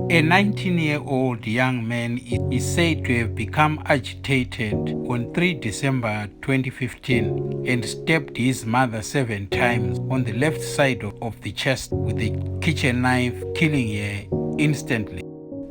A 19-year-old young man is said to have become agitated on 3 December 2015 and stabbed his mother 7 times on the left side of the chest with a kitchen knife, killing her instantly.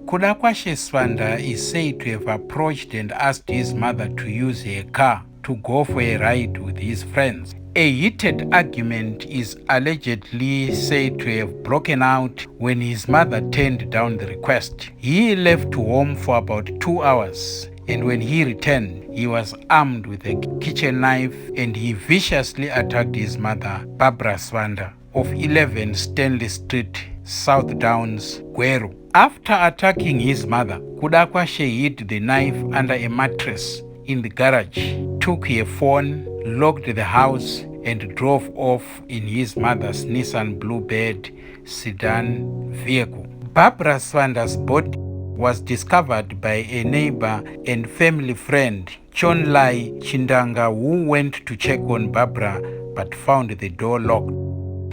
Kudakwashe Swanda is said to have approached and asked his mother to use her car to go for a ride with his friends. A heated argument is allegedly said to have broken out when his mother turned down the request. He left home for about 2 hours, and when he returned, he was armed with a kitchen knife and he viciously attacked his mother, Barbara Swanda, of 11 Stanley Street, South Downs, Gweru. After attacking his mother, Kudakwashe hid the knife under a mattress in the garage, took her phone, locked the house, and drove off in his mother's Nissan Bluebird sedan vehicle. Barbara Swanda's body was discovered by a neighbor and family friend, John Lai Chindanga, who went to check on Barbara but found the door locked.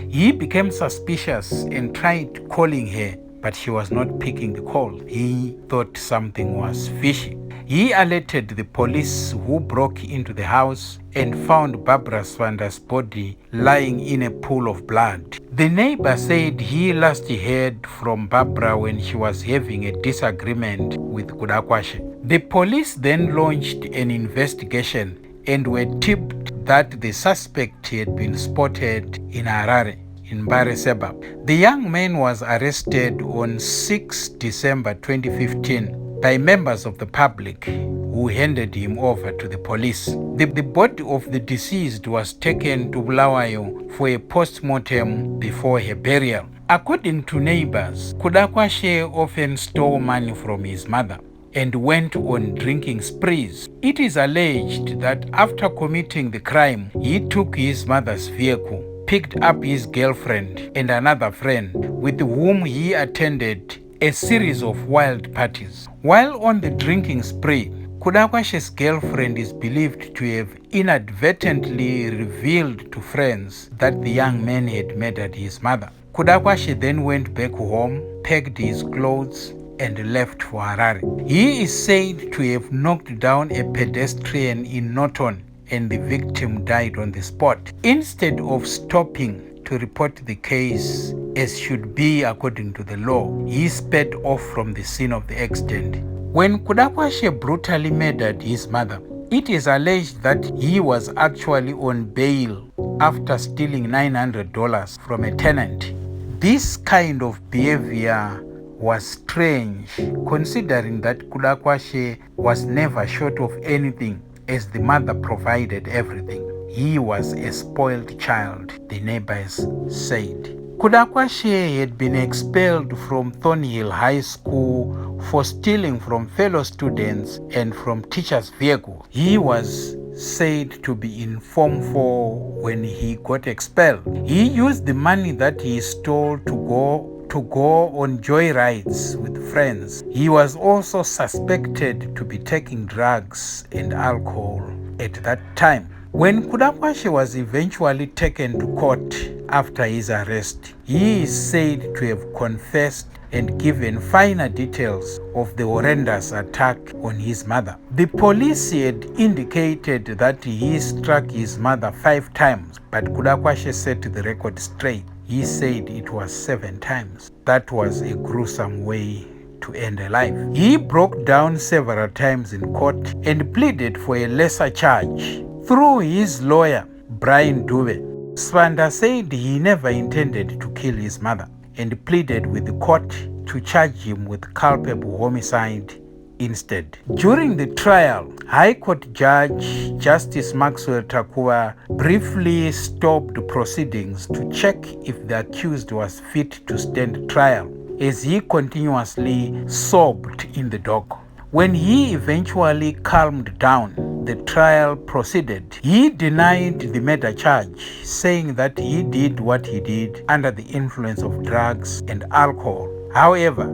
He became suspicious and tried calling her, but she was not picking the call. He thought something was fishy. He alerted the police, who broke into the house and found Barbara Swanda's body lying in a pool of blood. The neighbor said he last heard from Barbara when she was having a disagreement with Kudakwashe. The police then launched an investigation and were tipped that the suspect had been spotted in Harare, in Mbare suburb. The young man was arrested on 6 December 2015 by members of the public, who handed him over to the police. The body of the deceased was taken to Bulawayo for a post-mortem before her burial. According to neighbors, Kudakwashe often stole money from his mother and went on drinking sprees. It is alleged that after committing the crime, he took his mother's vehicle, picked up his girlfriend and another friend with whom he attended a series of wild parties. While on the drinking spree, Kudakwashe's girlfriend is believed to have inadvertently revealed to friends that the young man had murdered his mother. Kudakwashe then went back home, packed his clothes, and left for Harare. He is said to have knocked down a pedestrian in Norton, and the victim died on the spot. Instead of stopping to report the case as should be according to the law, he sped off from the scene of the accident. When Kudakwashe brutally murdered his mother, it is alleged that he was actually on bail after stealing $900 from a tenant. This kind of behavior was strange, considering that Kudakwashe was never short of anything, as the mother provided everything. He was a spoiled child, the neighbors said. Kudakwashe had been expelled from Thornhill High School for stealing from fellow students and from teachers' vehicles. He was said to be in Form 4 when he got expelled. He used the money that he stole to go on joyrides with friends. He was also suspected to be taking drugs and alcohol at that time. When Kudakwashe was eventually taken to court after his arrest, he is said to have confessed and given finer details of the horrendous attack on his mother. The police had indicated that he struck his mother 5 times, but Kudakwashe set the record straight. He said it was 7 times. That was a gruesome way to end a life. He broke down several times in court and pleaded for a lesser charge. Through his lawyer, Brian Dube, Swanda said he never intended to kill his mother and pleaded with the court to charge him with culpable homicide instead. During the trial, High Court Judge Justice Maxwell Takuwa briefly stopped proceedings to check if the accused was fit to stand trial, as he continuously sobbed in the dock. When he eventually calmed down, the trial proceeded. He denied the murder charge, saying that he did what he did under the influence of drugs and alcohol. However,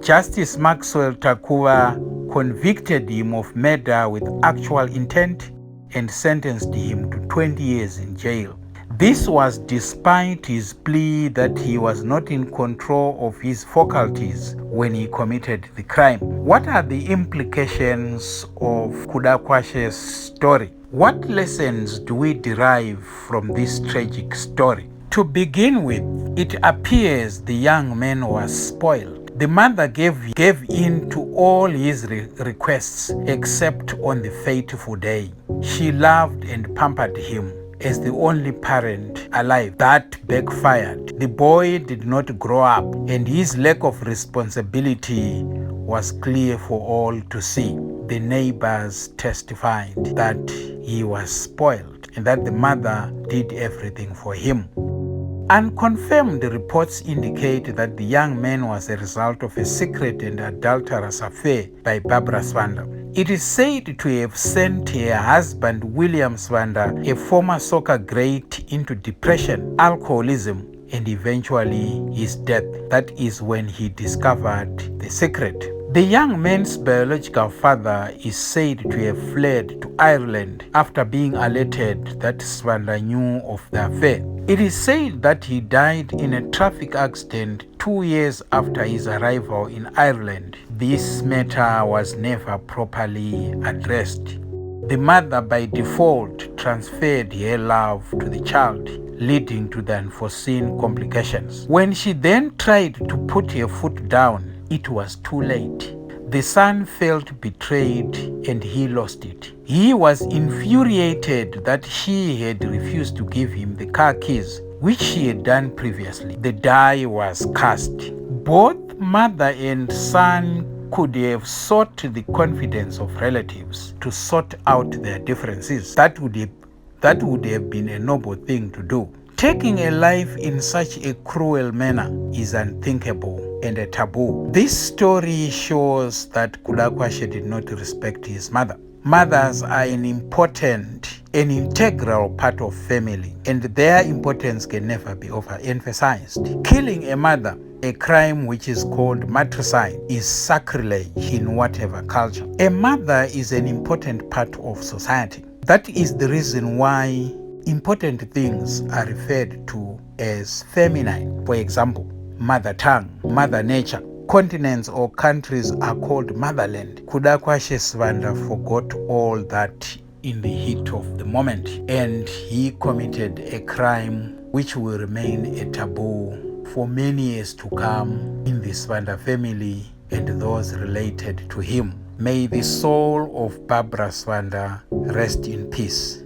Justice Maxwell Takuwa convicted him of murder with actual intent and sentenced him to 20 years in jail. This was despite his plea that he was not in control of his faculties when he committed the crime. What are the implications of Kudakwashe's story? What lessons do we derive from this tragic story? To begin with, it appears the young man was spoiled. The mother gave in to all his requests except on the fateful day. She loved and pampered him as the only parent alive. That backfired. The boy did not grow up, and his lack of responsibility was clear for all to see. The neighbors testified that he was spoiled and that the mother did everything for him. Unconfirmed reports indicate that the young man was a result of a secret and adulterous affair by Barbara Swander. It is said to have sent her husband William Swander, a former soccer great, into depression, alcoholism, and eventually his death. That is when he discovered the secret. The young man's biological father is said to have fled to Ireland after being alerted that Swander knew of the affair. It is said that he died in a traffic accident 2 years after his arrival in Ireland. This matter was never properly addressed. The mother, by default, transferred her love to the child, leading to the unforeseen complications. When she then tried to put her foot down, it was too late. The son felt betrayed and he lost it. He was infuriated that she had refused to give him the car keys, which she had done previously. The die was cast. Both mother and son could have sought the confidence of relatives to sort out their differences. That would have been a noble thing to do. Taking a life in such a cruel manner is unthinkable and a taboo. This story shows that Kudakwashe did not respect his mother. Mothers are an integral part of family, and their importance can never be overemphasized. Killing a mother, a crime which is called matricide, is sacrilege in whatever culture. A mother is an important part of society. That is the reason why important things are referred to as feminine. For example, mother tongue, mother nature. Continents or countries are called motherland. Kudakwashe Swander forgot all that in the heat of the moment, and he committed a crime which will remain a taboo for many years to come in the Swander family and those related to him. May the soul of Barbara Swander rest in peace.